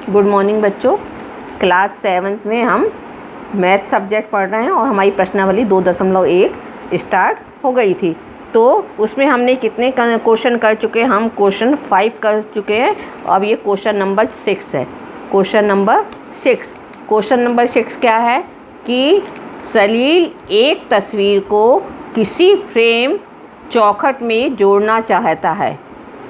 Good morning बच्चों। Class 7 में हम मैथ सब्जेक्ट पढ़ रहे हैं और हमारी प्रश्नावली 2.1 स्टार्ट हो गई थी। तो उसमें हमने कितने क्वेश्चन कर चुके हैं? हम क्वेश्चन 5 कर चुके हैं। अब ये क्वेश्चन नंबर 6 है। क्वेश्चन नंबर 6 क्या है कि सलील एक तस्वीर को किसी फ्रेम चौखट में जोड़ना चाहता है।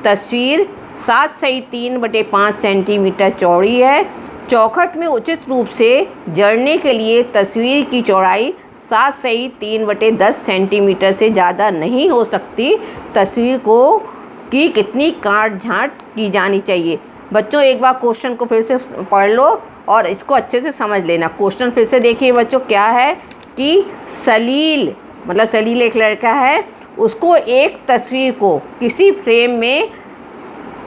तस्वीर 7/3/5 सेंटीमीटर चौड़ी है। चौखट में उचित रूप से जड़ने के लिए तस्वीर की चौड़ाई 7/3/10 सेंटीमीटर से ज़्यादा नहीं हो सकती। तस्वीर को की कितनी काट छाँट की जानी चाहिए? बच्चों एक बार क्वेश्चन को फिर से पढ़ लो और इसको अच्छे से समझ लेना। क्वेश्चन फिर से देखिए बच्चों, क्या है कि सलील एक लड़का है, उसको एक तस्वीर को किसी फ्रेम में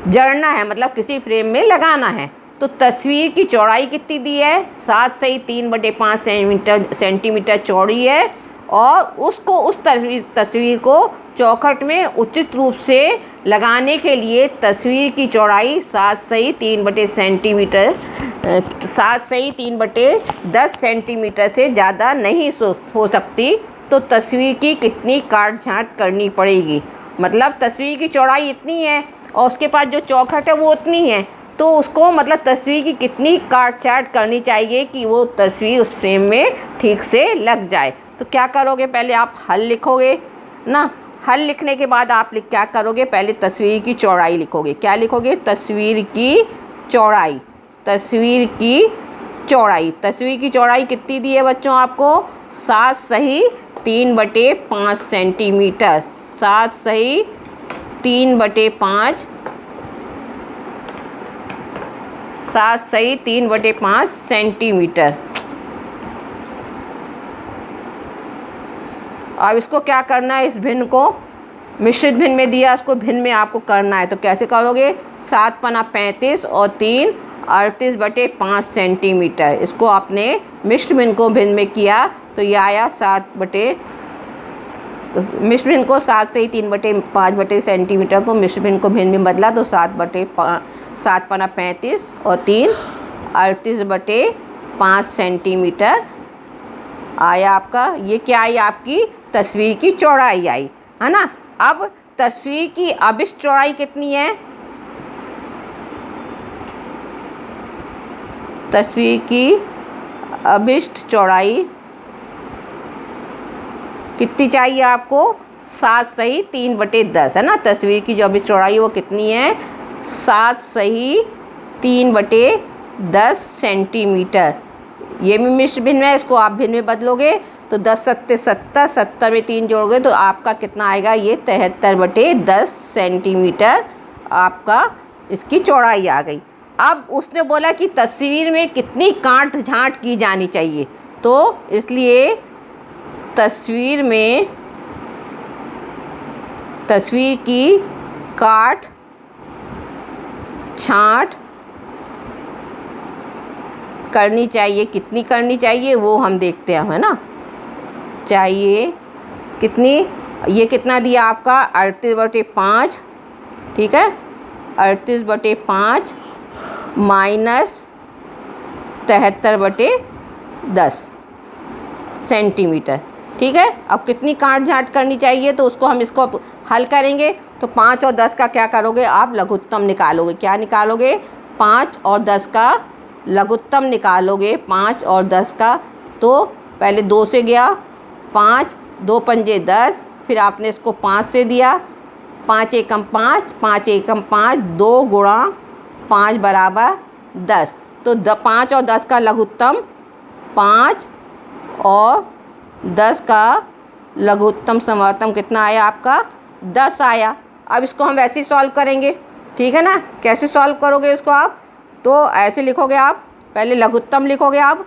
जड़ना है, मतलब किसी फ्रेम में लगाना है। तो तस्वीर की चौड़ाई कितनी दी है? 7/3/5 सेंटीमीटर चौड़ी है और उसको उस तस्वीर को चौखट में उचित रूप से लगाने के लिए तस्वीर की चौड़ाई 7/3/10 सेंटीमीटर से ज़्यादा नहीं हो सकती। तो तस्वीर की कितनी काट छाँट करनी पड़ेगी? मतलब तस्वीर की चौड़ाई इतनी है और उसके पास जो चौखट है वो उतनी है, तो उसको मतलब तस्वीर की कितनी काट छाँट करनी चाहिए कि वो तस्वीर उस फ्रेम में ठीक से लग जाए। तो क्या करोगे? पहले आप हल लिखोगे ना। हल लिखने के बाद आप क्या करोगे? पहले तस्वीर की चौड़ाई लिखोगे। क्या लिखोगे? तस्वीर की चौड़ाई कितनी दी है बच्चों आपको? 7/3/5 सेंटीमीटर। 7/3/5 सेंटीमीटर। अब इसको क्या करना है? इस भिन्न को मिश्रित भिन्न में दिया, उसको भिन्न में आपको करना है। तो कैसे करोगे? 7×35 और 3 38/5 सेंटीमीटर। इसको आपने मिश्र भिन्न को भिन्न में किया तो ये आया तो मिश्र भिन्न को 7/3/5 सेंटीमीटर को मिश्र भिन्न को भिन्न में बदला तो 7×35 और 3 38/5 सेंटीमीटर आया आपका। ये क्या आई? आपकी तस्वीर की चौड़ाई आई, है ना। अब तस्वीर की अभिष्ट चौड़ाई कितनी है? तस्वीर की अभिष्ट चौड़ाई कितनी चाहिए आपको? 7/3/10, है ना। तस्वीर की जो अभिष्ट चौड़ाई वो कितनी है? 7/3/10 सेंटीमीटर। ये भी मिश्र भिन्न है, इसको आप भिन्न में बदलोगे तो 10×7 = 70, 70 में 3 जोड़ोगे तो आपका कितना आएगा? ये 73/10 सेंटीमीटर आपका इसकी चौड़ाई आ गई। अब उसने बोला कि तस्वीर में कितनी काट छाँट की जानी चाहिए, तो इसलिए तस्वीर की काट छाँट करनी चाहिए। कितनी करनी चाहिए वो हम देखते हैं, है ना। चाहिए कितनी? ये कितना दिया आपका? 38/5, ठीक है। 38/5 माइनस 73/10 सेंटीमीटर, ठीक है। अब कितनी काट छाँट करनी चाहिए तो उसको हम इसको हल करेंगे। तो 5 और 10 का क्या करोगे? आप लघुत्तम निकालोगे। क्या निकालोगे? 5 और 10 का लघुत्तम निकालोगे। 5 और 10 का तो पहले 2 से गया 5, 2 पंजे 10, फिर आपने इसको 5 से दिया। 5 एकम 5, 5 एकम 5, 2 गुणा 5 बराबर 10। तो 5 और 10 का लघुत्तम 5 और 10 का लघुत्तम समवर्तम कितना आया आपका? 10 आया। अब इसको हम वैसे ही सॉल्व करेंगे, ठीक है ना। कैसे सॉल्व करोगे इसको आप? तो ऐसे लिखोगे आप, पहले लघुत्तम लिखोगे आप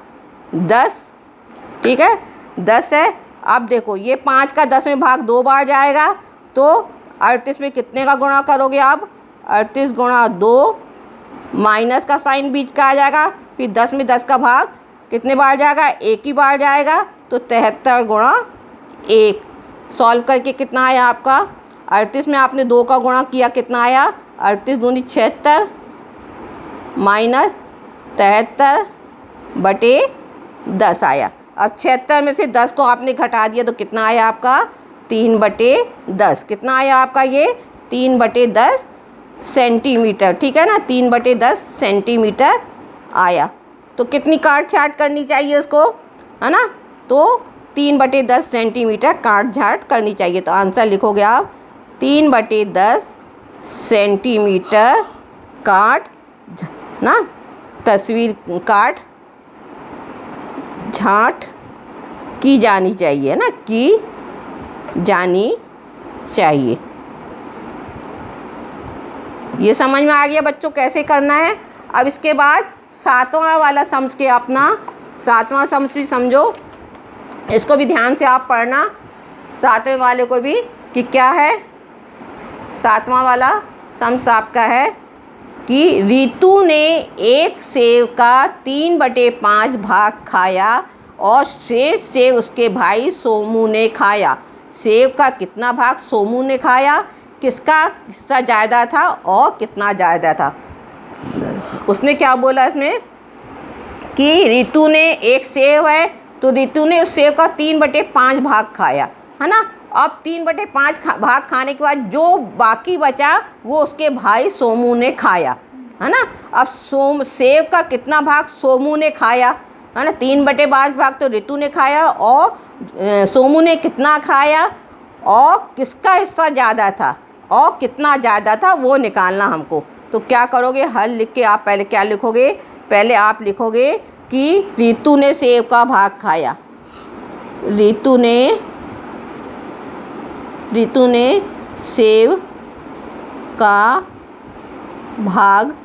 10, ठीक है। 10 है। अब देखो ये 5 का 10 में भाग 2 बार जाएगा तो 38 में कितने का गुणा करोगे आप? 38 गुणा 2, माइनस का साइन बीच का आ जाएगा। फिर 10 में 10 का भाग कितने बार जाएगा? 1 ही बार जाएगा। तो 73 गुणा 1। सॉल्व करके कितना आया आपका? 38 में आपने 2 का गुणा किया, कितना आया? 38 दूनी 76 माइनस 73/10 आया। अब 76 में से 10 को आपने घटा दिया तो कितना आया आपका? 3/10। कितना आया आपका ये? 3/10 सेंटीमीटर। ठीक है ना, 3/10 सेंटीमीटर आया। तो कितनी काट छाट करनी चाहिए उसको, है ना? तो 3/10 सेंटीमीटर काट छाट करनी चाहिए। तो आंसर लिखोगे आप 3/10 सेंटीमीटर काट ना, तस्वीर काट छाट की जानी चाहिए ना, की जानी चाहिए। ये समझ में आ गया बच्चों कैसे करना है। अब इसके बाद 7वां वाला सम्स के अपना 7वां सम्स भी समझो, इसको भी ध्यान से आप पढ़ना, 7वें वाले को भी, कि क्या है। 7वां वाला सम्स आपका है कि रितु ने एक सेव का 3/5 भाग खाया और शेष सेव उसके भाई सोमू ने खाया। सेव का कितना भाग सोमू ने खाया, किसका हिस्सा ज़्यादा था और कितना ज़्यादा था। उसने क्या बोला इसमें कि रितु ने एक सेव है तो रितु ने उस सेव का 3/5 भाग खाया, है ना। अब 3/5 भाग खाने के बाद जो बाकी बचा वो उसके भाई सोमू ने खाया, है ना। अब सेव का कितना भाग सोमू ने खाया, है ना। 3/5 भाग तो रितु ने खाया और सोमू ने कितना खाया और किसका हिस्सा ज़्यादा था और कितना ज़्यादा था वो निकालना हमको। तो क्या करोगे, हल लिख के आप पहले क्या लिखोगे, पहले आप लिखोगे कि रितु ने सेव का भाग खाया। रितु ने सेव का भाग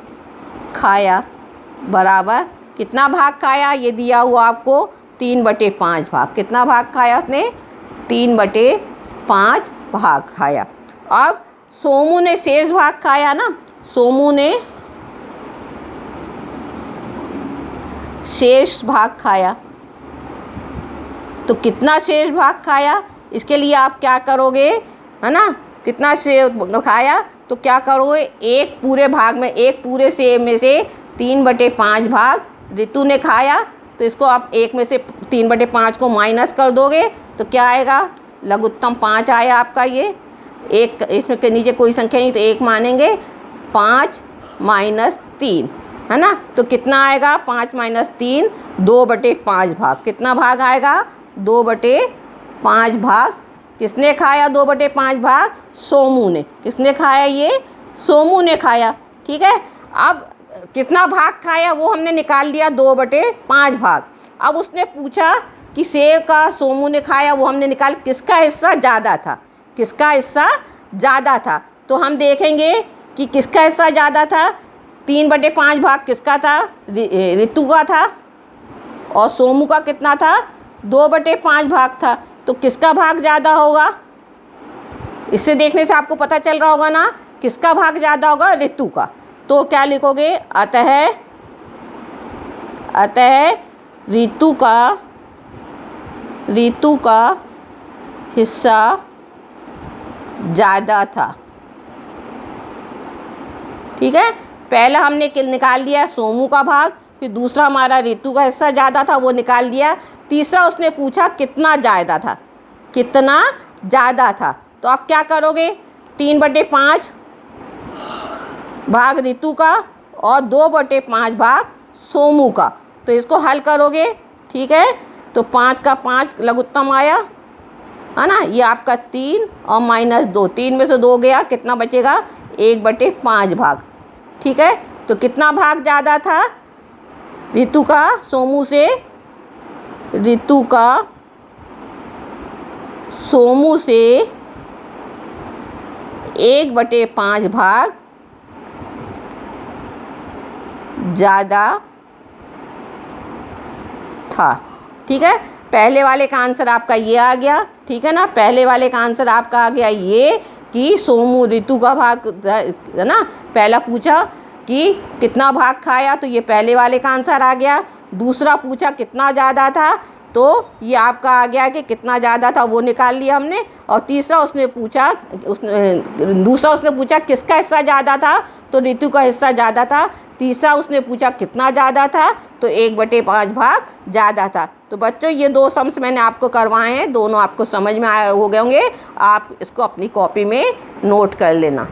खाया बराबर कितना भाग खाया, ये दिया हुआ आपको 3/5 भाग। कितना भाग खाया उसने? 3/5 भाग खाया। अब सोमू ने शेष भाग खाया ना, सोमू ने शेष भाग खाया। तो कितना शेष भाग खाया, इसके लिए आप क्या करोगे, है ना। कितना शेष खाया तो क्या करोगे, एक पूरे भाग में, एक पूरे सेब में से 3/5 भाग रितु ने खाया। तो इसको आप एक में से 3/5 को माइनस कर दोगे तो क्या आएगा, लघुत्तम 5 आया आपका। ये एक, इसमें के नीचे कोई संख्या नहीं तो एक मानेंगे, 5 - 3, है ना। तो कितना आएगा, 5 - 3 2/5 भाग। कितना भाग आएगा, 2/5 भाग। किसने खाया 2/5 भाग? सोमू ने। किसने खाया, ये सोमू ने खाया। ठीक है, अब कितना भाग खाया वो हमने निकाल दिया, 2/5 भाग। अब उसने पूछा कि सेव का सोमू ने खाया, वो हमने निकाल, किसका हिस्सा ज़्यादा था, किसका हिस्सा ज़्यादा था। तो हम देखेंगे कि किसका हिस्सा ज़्यादा था। 3/5 भाग किसका था, रितु का था, और सोमू का कितना था, 2/5 भाग था। तो किसका भाग ज़्यादा होगा, इससे देखने से आपको पता चल रहा होगा ना किसका भाग ज़्यादा होगा, रितु का। तो क्या लिखोगे, अतः रितु का हिस्सा ज़्यादा था। ठीक है, पहला हमने निकाल लिया सोमू का भाग, फिर दूसरा हमारा रितु का हिस्सा ज़्यादा था वो निकाल दिया, तीसरा उसने पूछा कितना ज़्यादा था, कितना ज़्यादा था। तो आप क्या करोगे, 3/5 भाग रितु का और 2/5 भाग सोमू का। तो इसको हल करोगे, ठीक है। तो 5 का 5 लघुत्तम आया, है ना। ये आपका 3 और -2, 3 में से 2 गया, कितना बचेगा, 1/5 भाग। ठीक है, तो कितना भाग ज़्यादा था रितु का सोमू से, रितु का सोमू से 1/5 भाग ज़्यादा था। ठीक है, पहले वाले का आंसर आपका ये आ गया। ठीक है ना, पहले वाले का आंसर आपका आ गया ये कि सोमू रितु का भाग, है ना। पहला पूछा कि कितना भाग खाया, तो ये पहले वाले का आंसर आ गया। दूसरा पूछा कितना ज़्यादा था, तो ये आपका आ गया कि कितना ज़्यादा था वो निकाल लिया हमने। और तीसरा उसने पूछा, दूसरा उसने पूछा किसका हिस्सा ज़्यादा था, तो ऋतु का हिस्सा ज़्यादा था। तीसरा उसने पूछा कितना ज़्यादा था, तो 1/5 भाग ज़्यादा था। तो बच्चों ये 2 सम्स मैंने आपको करवाए हैं, दोनों आपको समझ में हो गए होंगे। आप इसको अपनी कॉपी में नोट कर लेना।